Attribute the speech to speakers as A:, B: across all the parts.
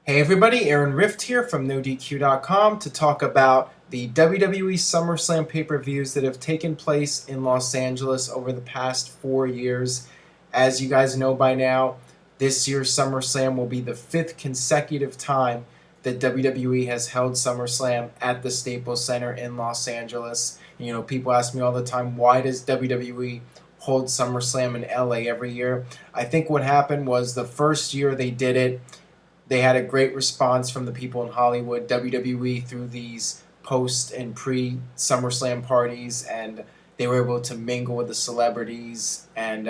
A: Hey everybody, Aaron Rift here from NoDQ.com to talk about the WWE SummerSlam pay-per-views that have taken place in Los Angeles over the past 4 years. As you guys know by now, this year's SummerSlam will be the fifth consecutive time that WWE has held SummerSlam at the Staples Center in Los Angeles. People ask me all the time, why does WWE hold SummerSlam in LA every year? I think what happened was the first year they did it, they had a great response from the people in Hollywood. WWE through these post and pre SummerSlam parties, and they were able to mingle with the celebrities. And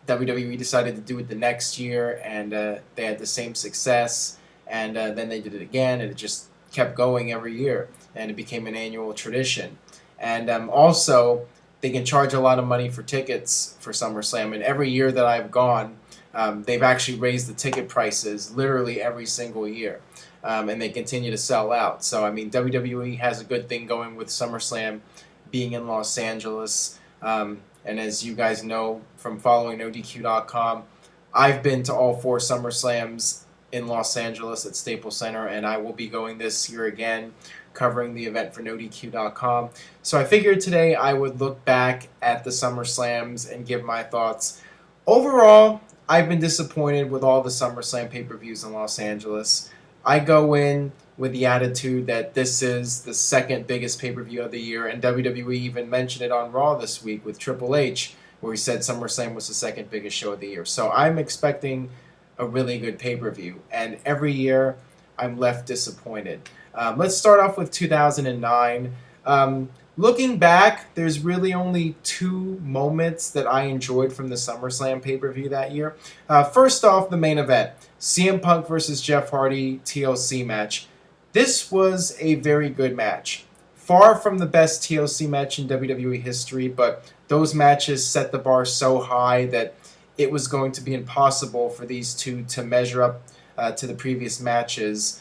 A: WWE decided to do it the next year, and they had the same success. And then they did it again, and it just kept going every year, and it became an annual tradition. And also, they can charge a lot of money for tickets for SummerSlam, and every year that I've gone, they've actually raised the ticket prices literally every single year, and they continue to sell out. So, I mean, WWE has a good thing going with SummerSlam being in Los Angeles. And as you guys know from following NoDQ.com, I've been to all four SummerSlams in Los Angeles at Staples Center, and I will be going this year again, covering the event for NoDQ.com. So I figured today I would look back at the SummerSlams and give my thoughts. Overall, I've been disappointed with all the SummerSlam pay-per-views in Los Angeles. I go in with the attitude that this is the second biggest pay-per-view of the year, and WWE even mentioned it on Raw this week with Triple H, where he said SummerSlam was the second biggest show of the year. So I'm expecting a really good pay-per-view, and every year I'm left disappointed. Let's start off with 2009. Looking back, there's really only two moments that I enjoyed from the SummerSlam pay-per-view that year. First off, the main event, CM Punk versus Jeff Hardy TLC match. This was a very good match. Far from the best TLC match in WWE history, but those matches set the bar so high that it was going to be impossible for these two to measure up to the previous matches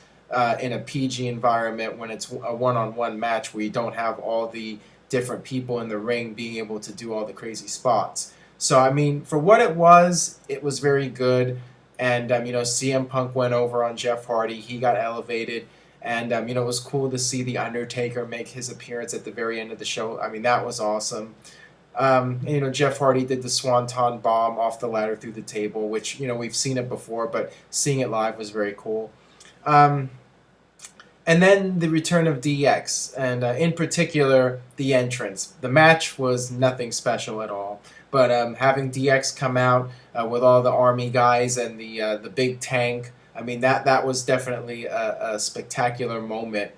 A: in a PG environment when it's a one-on-one match where you don't have all the different people in the ring being able to do all the crazy spots. So, I mean, for what it was very good. And, CM Punk went over on Jeff Hardy. He got elevated. And, it was cool to see The Undertaker make his appearance at the very end of the show. I mean, that was awesome. Jeff Hardy did the Swanton Bomb off the ladder through the table, which, we've seen it before, but seeing it live was very cool. And then the return of DX, and in particular, the entrance. The match was nothing special at all, but having DX come out with all the army guys and the big tank, I mean, that was definitely a spectacular moment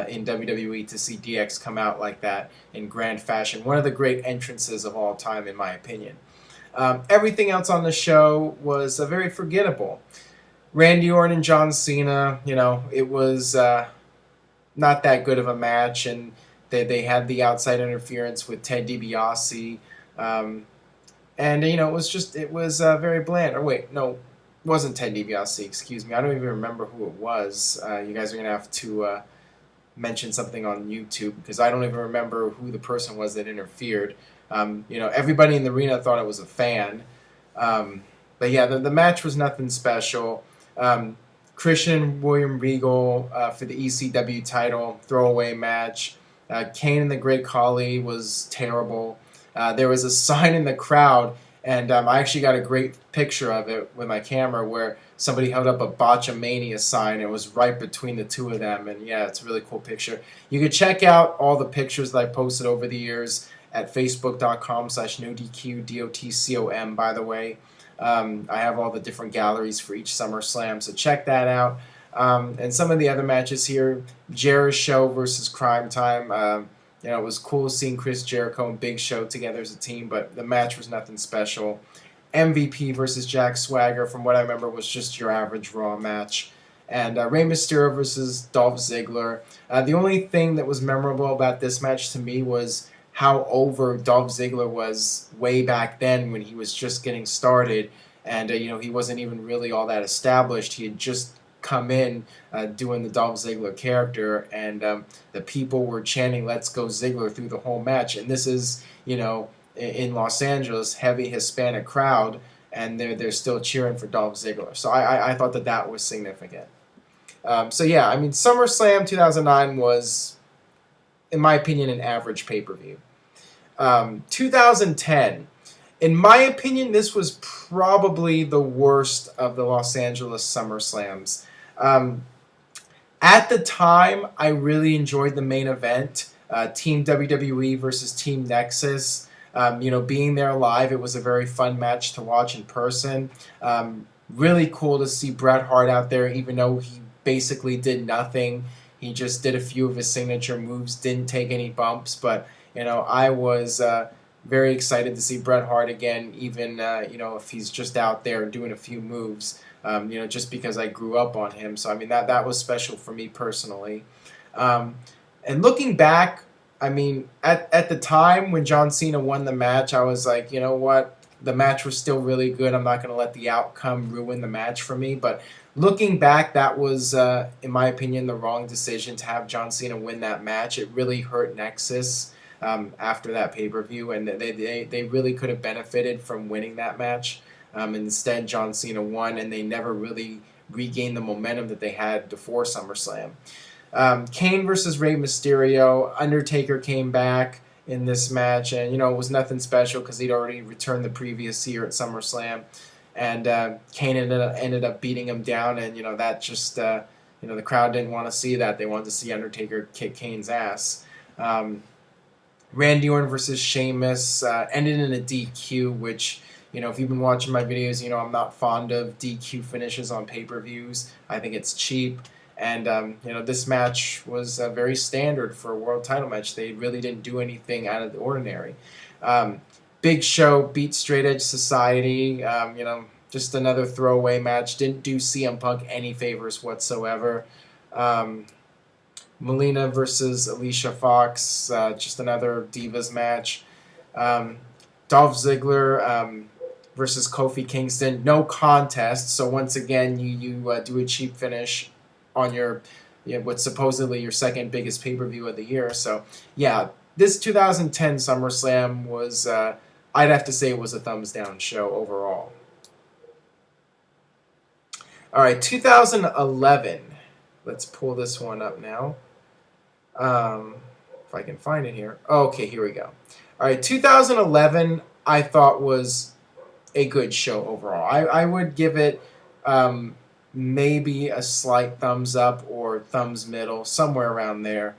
A: in WWE to see DX come out like that in grand fashion. One of the great entrances of all time, in my opinion. Everything else on the show was very forgettable. Randy Orton and John Cena, it was not that good of a match, and they had the outside interference with Ted DiBiase, and it was very bland. Or wait, no, it wasn't Ted DiBiase. Excuse me, I don't even remember who it was. You guys are gonna have to mention something on YouTube because I don't even remember who the person was that interfered. Everybody in the arena thought it was a fan, but yeah, the match was nothing special. Christian and William Regal for the ECW title, throwaway match. Kane and the Great Khali was terrible. There was a sign in the crowd, and I actually got a great picture of it with my camera where somebody held up a Botchamania sign. It was right between the two of them, and yeah, it's a really cool picture. You can check out all the pictures that I posted over the years at facebook.com/NoDQ, DOTCOM, by the way. I have all the different galleries for each SummerSlam, so check that out. And some of the other matches here, Jericho versus Crime Time. It was cool seeing Chris Jericho and Big Show together as a team, but the match was nothing special. MVP versus Jack Swagger, from what I remember, was just your average Raw match. And Rey Mysterio versus Dolph Ziggler. The only thing that was memorable about this match to me was how over Dolph Ziggler was way back then when he was just getting started, and he wasn't even really all that established. He had just come in doing the Dolph Ziggler character, and the people were chanting "Let's go Ziggler" through the whole match. And this is in Los Angeles, heavy Hispanic crowd, and they're still cheering for Dolph Ziggler. So I thought that was significant. So yeah, I mean, SummerSlam 2009 was, in my opinion, an average pay-per-view. 2010, in my opinion, this was probably the worst of the Los Angeles SummerSlams. Um, at the time, I really enjoyed the main event, Team WWE versus Team Nexus. Being there live, it was a very fun match to watch in person. Really cool to see Bret Hart out there, even though he basically did nothing. He just did a few of his signature moves, didn't take any bumps, but I was very excited to see Bret Hart again, even if he's just out there doing a few moves. Just because I grew up on him. So I mean that was special for me personally. Um, and looking back, I mean at the time when John Cena won the match, I was like, you know what, the match was still really good. I'm not going to let the outcome ruin the match for me. But looking back, that was, in my opinion, the wrong decision to have John Cena win that match. It really hurt Nexus after that pay-per-view, and they really could have benefited from winning that match. Instead, John Cena won, and they never really regained the momentum that they had before SummerSlam. Kane versus Rey Mysterio. Undertaker came back in this match, and it was nothing special because he'd already returned the previous year at SummerSlam, and Kane ended up beating him down, and that just the crowd didn't want to see that. They wanted to see Undertaker kick Kane's ass. Randy Orton versus Sheamus ended in a DQ, which, if you've been watching my videos, I'm not fond of DQ finishes on pay-per-views. I think it's cheap. And, this match was very standard for a world title match. They really didn't do anything out of the ordinary. Big Show beat Straight Edge Society. Just another throwaway match. Didn't do CM Punk any favors whatsoever. Melina versus Alicia Fox, just another Divas match. Dolph Ziggler versus Kofi Kingston, no contest. So once again, you do a cheap finish on your what's supposedly your second biggest pay-per-view of the year. So yeah, this 2010 SummerSlam was, I'd have to say, it was a thumbs down show overall. All right, 2011. Let's pull this one up now. If I can find it here. Okay, here we go. All right, 2011 I thought was a good show overall. I would give it maybe a slight thumbs up or thumbs middle, somewhere around there.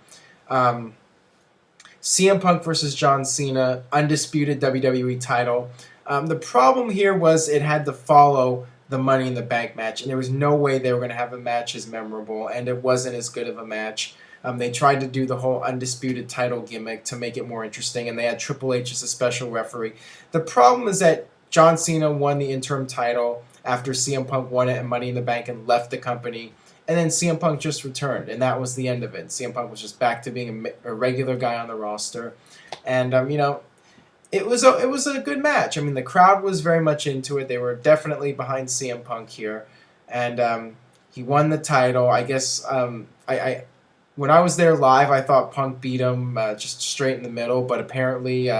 A: CM Punk versus John Cena, undisputed WWE title. The problem here was it had to follow the Money in the Bank match, and there was no way they were going to have a match as memorable, and it wasn't as good of a match. They tried to do the whole undisputed title gimmick to make it more interesting, and they had Triple H as a special referee. The problem is that John Cena won the interim title after CM Punk won it and Money in the Bank and left the company, and then CM Punk just returned, and that was the end of it. CM Punk was just back to being a regular guy on the roster, and it was a good match. I mean, the crowd was very much into it. They were definitely behind CM Punk here, and he won the title. I guess I when I was there live, I thought Punk beat him just straight in the middle, but apparently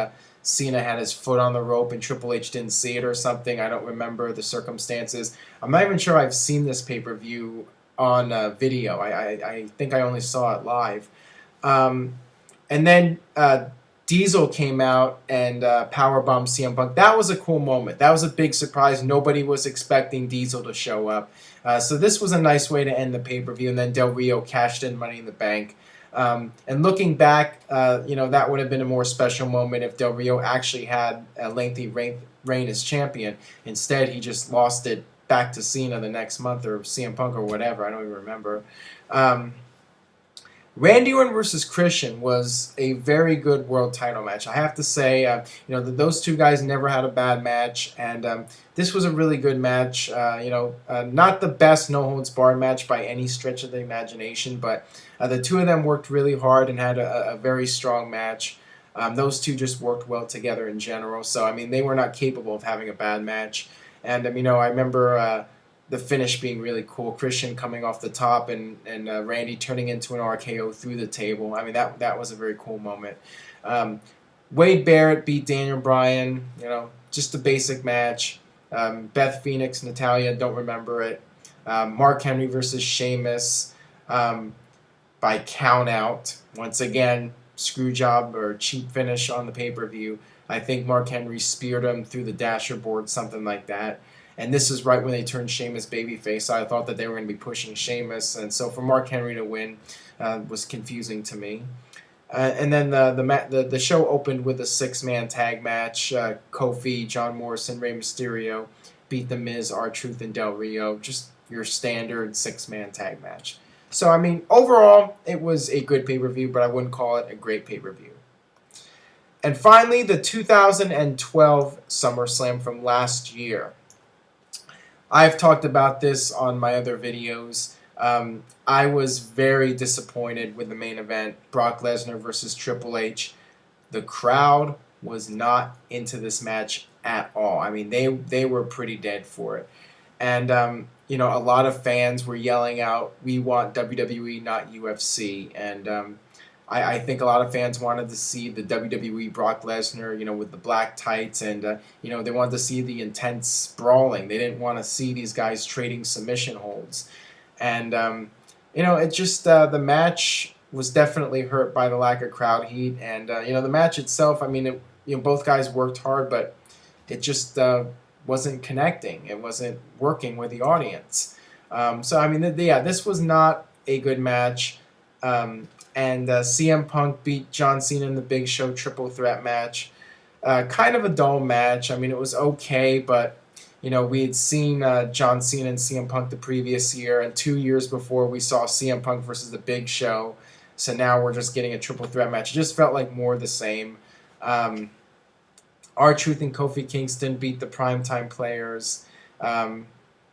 A: Cena had his foot on the rope and Triple H didn't see it or something. I don't remember the circumstances. I'm not even sure I've seen this pay-per-view on video. I think I only saw it live. And then Diesel came out and powerbombed CM Punk. That was a cool moment. That was a big surprise. Nobody was expecting Diesel to show up. So this was a nice way to end the pay-per-view. And then Del Rio cashed in Money in the Bank. And looking back, that would have been a more special moment if Del Rio actually had a lengthy reign as champion. Instead, he just lost it back to Cena the next month, or CM Punk, or whatever. I don't even remember. Randy Orton versus Christian was a very good world title match. I have to say, those two guys never had a bad match, and this was a really good match. Not the best no-holds-barred match by any stretch of the imagination, but the two of them worked really hard and had a very strong match. Those two just worked well together in general, so, I mean, they were not capable of having a bad match. And, I remember the finish being really cool. Christian coming off the top and Randy turning into an RKO through the table. I mean, that was a very cool moment. Wade Barrett beat Daniel Bryan. Just a basic match. Beth Phoenix, Natalya, don't remember it. Mark Henry versus Sheamus by count out. Once again, screw job or cheap finish on the pay-per-view. I think Mark Henry speared him through the dasher board, something like that. And this is right when they turned Sheamus babyface. So I thought that they were going to be pushing Sheamus. And so for Mark Henry to win was confusing to me. And then the show opened with a 6-man tag match. Kofi, John Morrison, Rey Mysterio beat The Miz, R-Truth, and Del Rio. Just your standard 6-man tag match. So, I mean, overall, it was a good pay-per-view, but I wouldn't call it a great pay-per-view. And finally, the 2012 SummerSlam from last year. I've talked about this on my other videos. I was very disappointed with the main event, Brock Lesnar versus Triple H. The crowd was not into this match at all. I mean, they were pretty dead for it. And, a lot of fans were yelling out, "We want WWE, not UFC." And I think a lot of fans wanted to see the WWE Brock Lesnar, with the black tights. And, they wanted to see the intense brawling. They didn't want to see these guys trading submission holds. And, it just, the match was definitely hurt by the lack of crowd heat. And, the match itself, I mean, both guys worked hard, but it just wasn't connecting. It wasn't working with the audience. So, I mean, this was not a good match. And CM Punk beat John Cena in the Big Show triple threat match. Kind of a dull match. I mean, it was okay, but, we had seen John Cena and CM Punk the previous year, and 2 years before we saw CM Punk versus the Big Show. So now we're just getting a triple threat match. It just felt like more of the same. R-Truth and Kofi Kingston beat the Primetime Players.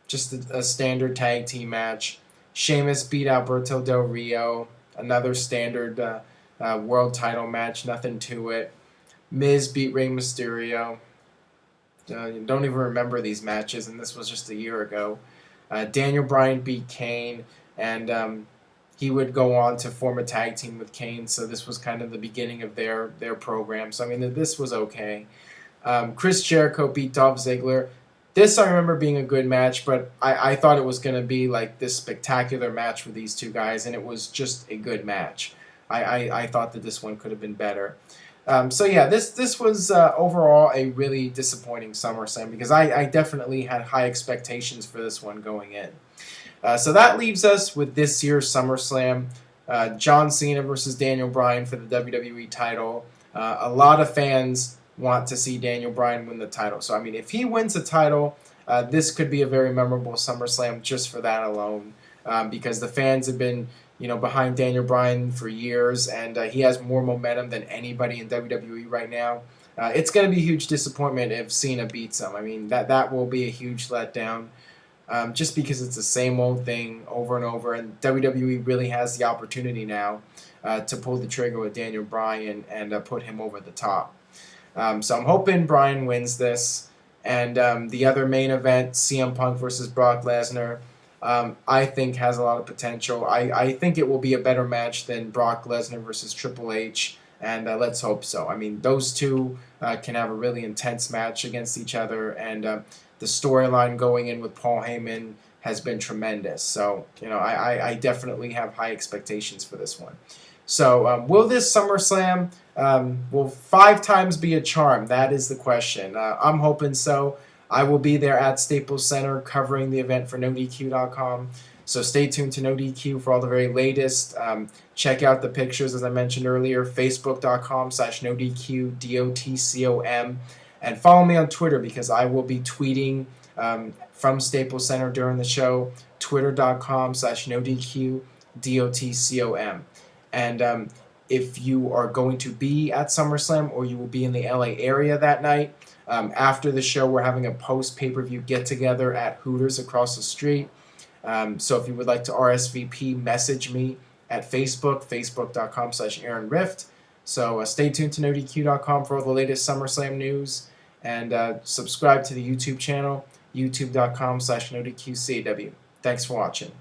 A: Just a standard tag team match. Sheamus beat Alberto Del Rio. Another standard world title match. Nothing to it. Miz beat Rey Mysterio. Don't even remember these matches, and this was just a year ago. Daniel Bryan beat Kane, and he would go on to form a tag team with Kane, so this was kind of the beginning of their program. So, I mean, this was okay. Chris Jericho beat Dolph Ziggler. This I remember being a good match, but I thought it was going to be like this spectacular match with these two guys, and it was just a good match. I thought that this one could have been better. This was overall a really disappointing SummerSlam because I definitely had high expectations for this one going in. So that leaves us with this year's SummerSlam. John Cena versus Daniel Bryan for the WWE title. A lot of fans want to see Daniel Bryan win the title. So, I mean, if he wins the title, this could be a very memorable SummerSlam just for that alone because the fans have been, behind Daniel Bryan for years, and he has more momentum than anybody in WWE right now. It's going to be a huge disappointment if Cena beats him. I mean, that will be a huge letdown just because it's the same old thing over and over, and WWE really has the opportunity now to pull the trigger with Daniel Bryan and put him over the top. So I'm hoping Bryan wins this. And the other main event, CM Punk versus Brock Lesnar, I think has a lot of potential. I think it will be a better match than Brock Lesnar versus Triple H. And let's hope so. I mean, those two can have a really intense match against each other. And the storyline going in with Paul Heyman has been tremendous. So, I definitely have high expectations for this one. So, will this SummerSlam, will 5 times be a charm? That is the question. I'm hoping so. I will be there at Staples Center covering the event for NoDQ.com. So stay tuned to NoDQ for all the very latest. Check out the pictures, as I mentioned earlier, Facebook.com/NoDQ, DOTCOM. And follow me on Twitter because I will be tweeting from Staples Center during the show, Twitter.com/NoDQ, DOTCOM. And if you are going to be at SummerSlam or you will be in the LA area that night, after the show, we're having a post-pay-per-view get-together at Hooters across the street. So if you would like to RSVP, message me at Facebook, facebook.com/AaronRift. So stay tuned to NoDQ.com for all the latest SummerSlam news. And subscribe to the YouTube channel, youtube.com/NoDQCW. Thanks for watching.